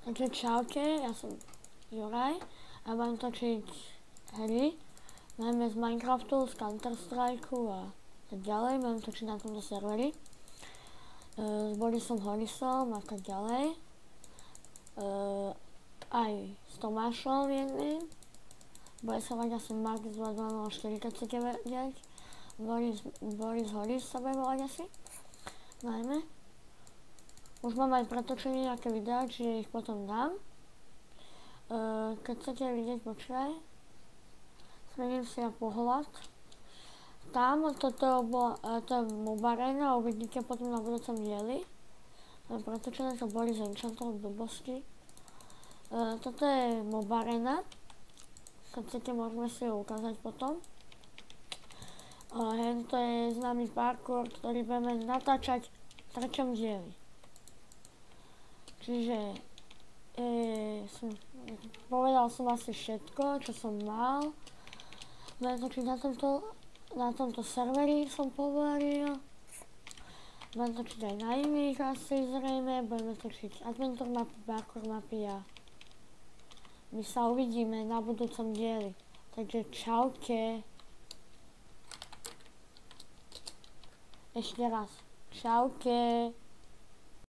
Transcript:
Takže čaute, ja som Juraj a budem točiť hry, najmä z Minecraftu, z Counter-Strikeu a tak ďalej, budem točiť na tomto serveri. S Borisom Horisom a tak ďalej. Aj s Tomášom jedným. Bude sa volať asi Mark2204, keď chcete vedieť. Boris Horis sa bude volať asi, najmä. Už mám aj pretočené nejaké videá, čiže ich potom dám. Keď chcete vidieť, počkaj. Zmením si na pohľad. Tam, to je Mob Arena, uvidíte potom na budúcom dieli. Pretočené to boli z enchantov blbosti. Toto je Mob Arena. Keď chcete, môžeme si ho ukázať potom. To je známy parkour, ktorý budeme natáčať v 3. dieli. Čiže povedal som asi všetko, čo som mal. Budem točiť na tomto serveri, som poveril. Budem točiť aj na iných asi zrejme. Budeme točiť adventure mapy, parkour mapy a my sa uvidíme na budúcom dieli. Takže čaute. Ešte raz. Čaute.